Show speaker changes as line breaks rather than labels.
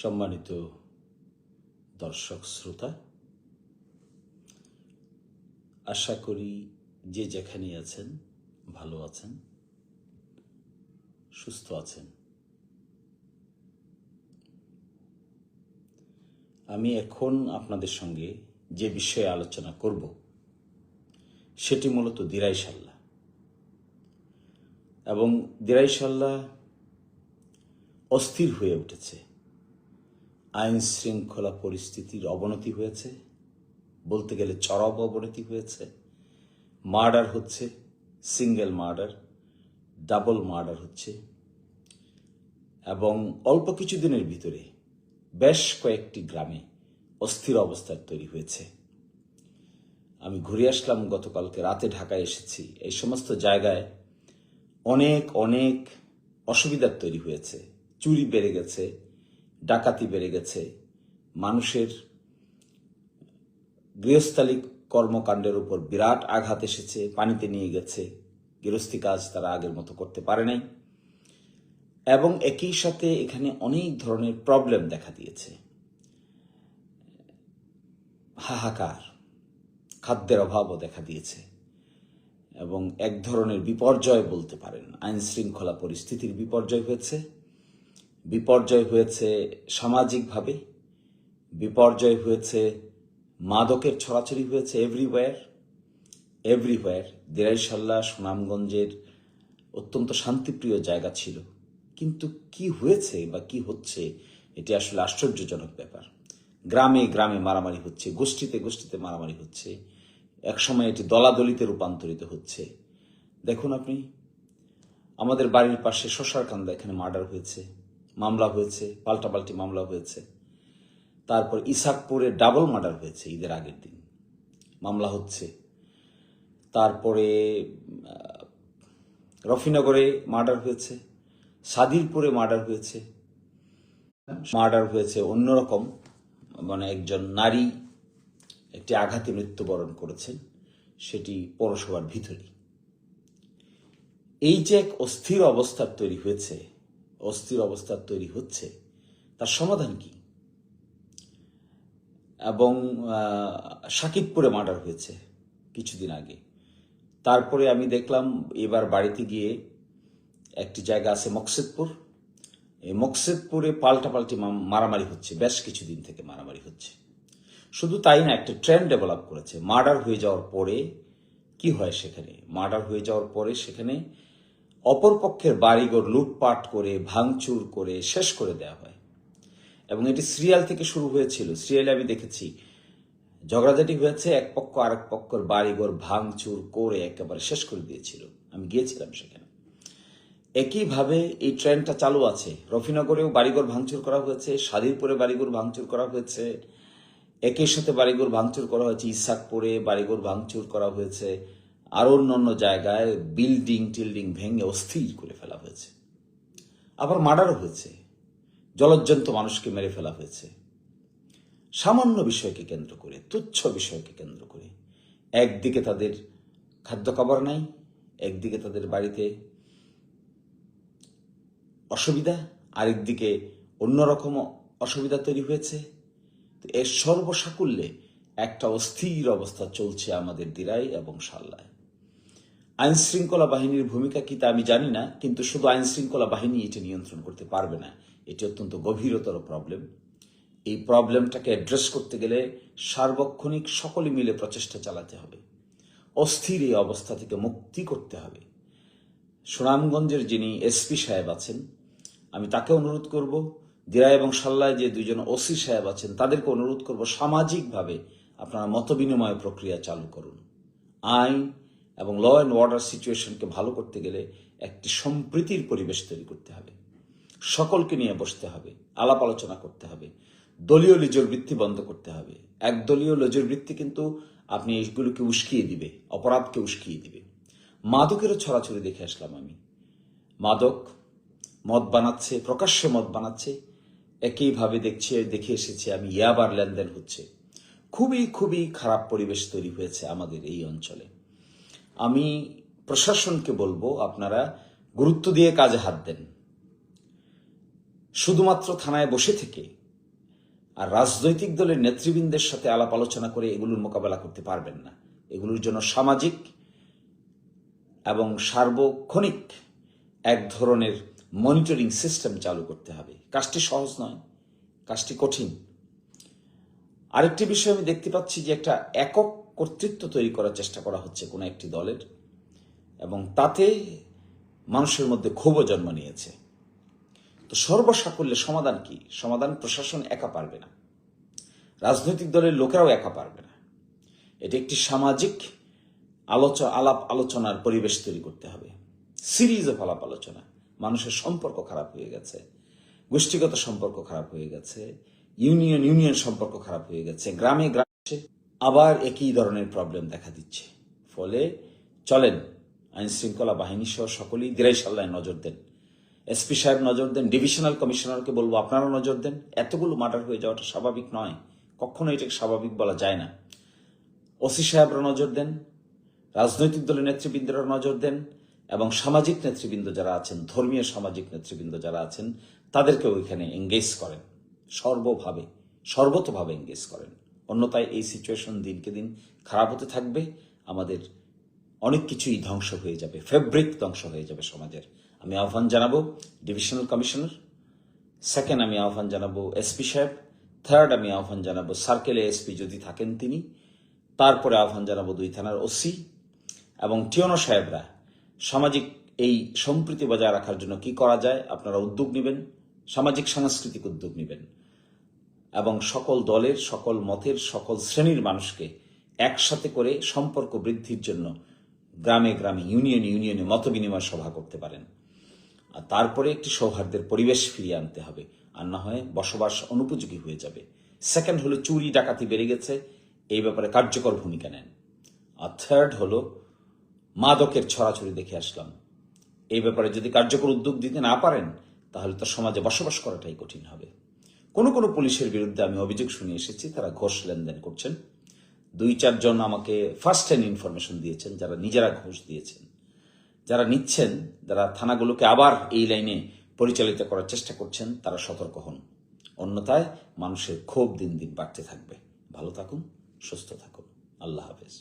সম্মানিত দর্শক শ্রোতা, আশা করি যে যেখানে আছেন ভালো আছেন, সুস্থ আছেন। আমি এখন আপনাদের সঙ্গে যে বিষয়ে আলোচনা করব সেটি মূলত দিরাইশাল্লাহ, এবং দিরাইশাল্লাহ অস্থির হয়ে উঠেছে। আইন শৃঙ্খলা পরিস্থিতির অবনতি হয়েছে, বলতে গেলে চরম অবনতি হয়েছে। মার্ডার হচ্ছে, সিঙ্গেল মার্ডার, ডাবল মার্ডার হচ্ছে, এবং অল্প কিছুদিনের ভিতরে বেশ কয়েকটি গ্রামে অস্থির অবস্থার তৈরি হয়েছে। আমি ঘুরে আসলাম গতকালকে রাতে, ঢাকায় এসেছি। এই সমস্ত জায়গায় অনেক অনেক অসুবিধার তৈরি হয়েছে। চুরি বেড়ে গেছে, ডাকাতি বেড়ে গেছে, মানুষের গৃহস্থালিক কর্মকাণ্ডের উপর বিরাট আঘাত এসেছে, পানিতে নিয়ে গেছে। গৃহস্থী কাজ তারা আগের মতো করতে পারে নাই, এবং একই সাথে এখানে অনেক ধরনের প্রবলেম দেখা দিয়েছে। হাহাকার, খাদ্যের অভাবও দেখা দিয়েছে, এবং এক ধরনের বিপর্যয় বলতে পারেন। আইন শৃঙ্খলা পরিস্থিতির বিপর্যয় হয়েছে, বিপর্যয় হয়েছে সামাজিকভাবে, বিপর্যয় হয়েছে, মাদকের ছড়াছড়ি হয়েছে এভরিওয়্যার। দিরাইশাল্লাহ সুনামগঞ্জের অত্যন্ত শান্তিপ্রিয় জায়গা ছিল, কিন্তু কি হয়েছে বা কি হচ্ছে এটি আসলে আশ্চর্যজনক ব্যাপার। গ্রামে গ্রামে মারামারি হচ্ছে, গোষ্ঠীতে গোষ্ঠীতে মারামারি হচ্ছে, একসময় এটি দলাদলিতে রূপান্তরিত হচ্ছে। দেখুন আপনি, আমাদের বাড়ির পাশে শশারকান্দা, এখানে মার্ডার হয়েছে, মামলা হয়েছে, পাল্টাপাল্টি মামলা হয়েছে। তারপর ইসাকপুরে ডাবল মার্ডার হয়েছে, ঈদের আগের দিন মামলা হচ্ছে। তারপরে রফিনগরে মার্ডার হয়েছে, সাদিরপুরে মার্ডার হয়েছে অন্যরকম, মানে একজন নারী একটি আঘাতে মৃত্যুবরণ করেছেন, সেটি পৌরসভার ভিতরেই। এই যে এক অস্থির অবস্থার তৈরি হচ্ছে, তার সমাধান কি? এবং সাকিবপুরে মার্ডার হয়েছে কিছুদিন আগে। তারপরে আমি দেখলাম এবার বাড়িতে গিয়ে একটি জায়গা আছে মকসেদপুর, এই মকসেদপুরে পাল্টাপাল্টি মারামারি হচ্ছে, বেশ কিছুদিন থেকে মারামারি হচ্ছে। শুধু তাই না, একটা ট্রেন্ড ডেভেলপ করেছে। মার্ডার হয়ে যাওয়ার পরে কি হয় সেখানে অপরপক্ষের বাড়িঘর লুটপাট করে, ভাঙচুর করে শেষ করে দেওয়া হয়। এবং এটি সিরিয়াল থেকে শুরু হয়েছিল। সিরিয়ালে আমি দেখেছি ঝগড়াঝাটি হয়েছে, এক পক্ষ আরেক পক্ষের বাড়িঘর ভাঙচুর করে একেবারে শেষ করে দিয়েছিল। আমি গিয়েছিলাম সেখানে। একইভাবে এই ট্রেন্ডটা চালু আছে। রফিনগরেও বাড়িঘর ভাঙচুর করা হয়েছে, সাদিরপুরে বাড়িঘর ভাঙচুর করা হয়েছে, একই সাথে বাড়িঘর ভাঙচুর করা হয়েছে, ইসাকপুরে বাড়িঘর ভাঙচুর করা হয়েছে, আরো অন্যান্য জায়গায় বিল্ডিং টিল্ডিং ভেঙে অস্থির করে ফেলা হয়েছে। আবার মার্ডারও হয়েছে, জলজ্জন্ত মানুষকে মেরে ফেলা হয়েছে। সামান্য বিষয়কে কেন্দ্র করে, তুচ্ছ বিষয়কে কেন্দ্র করে। একদিকে তাদের খাদ্য খাবার নাই, একদিকে তাদের বাড়িতে অসুবিধা, আরেকদিকে অন্যরকম অসুবিধা তৈরি হয়েছে। তো এর সর্বসাকুল্যে একটা অস্থির অবস্থা চলছে আমাদের দিরাই এবং শাল্লায়। আইন শৃঙ্খলা বাহিনীর ভূমিকা কি তা আমি জানি না, কিন্তু শুধু আইন শৃঙ্খলা বাহিনী এটি নিয়ন্ত্রণ করতে পারবে না। এটি অত্যন্ত গভীরতর প্রবলেম। এই প্রবলেমটাকে অ্যাড্রেস করতে গেলে সার্বক্ষণিক সকলে মিলে প্রচেষ্টা চালাতে হবে। অস্থির এই অবস্থা থেকে মুক্তি করতে হবে। সুনামগঞ্জের যিনি এসপি সাহেব আছেন, আমি তাকে অনুরোধ করব, দিরাই এবং শাল্লায় যে দুইজন ওসি সাহেব আছেন তাদেরকে অনুরোধ করব, সামাজিকভাবে আপনারা মতবিনিময় প্রক্রিয়া চালু করুন। আইন এবং ল অ্যান্ড অর্ডার সিচুয়েশনকে ভালো করতে গেলে একটি সম্প্রীতির পরিবেশ তৈরি করতে হবে। সকলকে নিয়ে বসতে হবে, আলাপ আলোচনা করতে হবে। দলীয় লেজুর বৃত্তি বন্ধ করতে হবে। একদলীয় লেজুর বৃত্তি কিন্তু আপনি এইগুলোকে উস্কিয়ে দিবে, অপরাধকে উস্কিয়ে দিবে। মাদকেরও ছড়াছড়ি দেখে আসলাম আমি। মদ বানাচ্ছে, প্রকাশ্যে মদ বানাচ্ছে। একইভাবে দেখে এসেছি আমি, ইয়াবার লেনদেন হচ্ছে। খুবই খুবই খারাপ পরিবেশ তৈরি হয়েছে আমাদের এই অঞ্চলে। আমি প্রশাসনকে বলবো, আপনারা গুরুত্ব দিয়ে কাজে হাত দেন। শুধুমাত্র থানায় বসে থেকে আর রাজনৈতিক দলের নেতৃবৃন্দের সাথে আলাপ আলোচনা করে এগুলোর মোকাবেলা করতে পারবেন না। এগুলোর জন্য সামাজিক এবং সার্বক্ষণিক এক ধরনের মনিটরিং সিস্টেম চালু করতে হবে। কাজটি সহজ নয়, কাজটি কঠিন। আরেকটি বিষয় আমি দেখতে পাচ্ছি যে একটা একক কর্তৃত্ব তৈরি করার চেষ্টা করা হচ্ছে কোনো একটি দলের, এবং তাতে মানুষের মধ্যে ক্ষোভও জন্ম নিয়েছে। তো সর্বসাকল্যে সমাধান কি? সমাধান প্রশাসন একা পারবে না, রাজনৈতিক দলের লোকেরাও একা পারবে না। এটি একটি সামাজিক আলাপ আলোচনার পরিবেশ তৈরি করতে হবে। সিরিজ অফ আলাপ আলোচনা। মানুষের সম্পর্ক খারাপ হয়ে গেছে, গোষ্ঠীগত সম্পর্ক খারাপ হয়ে গেছে, ইউনিয়ন সম্পর্ক খারাপ হয়ে গেছে, গ্রামে গ্রামে আবার একই ধরনের প্রবলেম দেখা দিচ্ছে। ফলে চলেন আইন শৃঙ্খলা বাহিনী সহ সকলেই দিরাইশাল্লায় নজর দেন। এসপি সাহেব নজর দেন, ডিভিশনাল কমিশনারকে বলবো আপনারা নজর দেন। এতগুলো মার্ডার হয়ে যাওয়াটা স্বাভাবিক নয়, কখনো এটাকে স্বাভাবিক বলা যায় না। ওসি সাহেবরা নজর দেন, রাজনৈতিক দলের নেতৃবৃন্দরা নজর দেন, এবং সামাজিক নেতৃবৃন্দ যারা আছেন, ধর্মীয় সামাজিক নেতৃবৃন্দ যারা আছেন, তাদেরকে ওইখানে এঙ্গেজ করেন, সর্বতভাবে এঙ্গেজ করেন। অন্যথায় এই সিচুয়েশন দিনকে দিন খারাপ হতে থাকবে। আমাদের অনেক কিছুই ধ্বংস হয়ে যাবে, ফেব্রিক ধ্বংস হয়ে যাবে সমাজের। আমি আহ্বান জানাবো ডিভিশনাল কমিশনার, সেকেন্ড আমি আহ্বান জানাবো এসপি সাহেব, থার্ড আমি আহ্বান জানাবো সার্কেলে এসপি যদি থাকেন তিনি, তারপরে আহ্বান জানাবো 2 থানার ওসি এবং টিওনো সাহেবরা সামাজিক এই সম্প্রীতি বজায় রাখার জন্য কি করা যায় আপনারা উদ্যোগ নেবেন, সামাজিক সাংস্কৃতিক উদ্যোগ নেবেন, এবং সকল দলের, সকল মতের, সকল শ্রেণীর মানুষকে একসাথে করে সম্পর্ক বৃদ্ধির জন্য গ্রামে গ্রামে, ইউনিয়নে মত বিনিময় সভা করতে পারেন। আর তারপরে একটি সৌহার্দ্যের পরিবেশ ফিরিয়ে আনতে হবে, আর না হয় বসবাস অনুপযোগী হয়ে যাবে। সেকেন্ড হলো চুরি ডাকাতি বেড়ে গেছে, এই ব্যাপারে কার্যকর ভূমিকা নেন। আর থার্ড হলো মাদকের ছড়াছড়ি দেখে আসলাম, এই ব্যাপারে যদি কার্যকর উদ্যোগ দিতে না পারেন তাহলে তো সমাজে বসবাস করাটাই কঠিন হবে। কোনো পুলিশের বিরুদ্ধে আমি অভিযোগ শুনে এসেছি, তারা ঘোষ লেনদেন করছেন। 2-4 জন আমাকে ফার্স্ট হ্যান্ড ইনফরমেশন দিয়েছেন, যারা নিজেরা ঘুষ দিয়েছেন, যারা নিচ্ছেন, যারা থানাগুলোকে আবার এই লাইনে পরিচালিত করার চেষ্টা করছেন, তারা সতর্ক হন। অন্যথায় মানুষের ক্ষোভ দিন দিন বাড়তে থাকবে। ভালো থাকুন, সুস্থ থাকুন। আল্লাহ হাফেজ।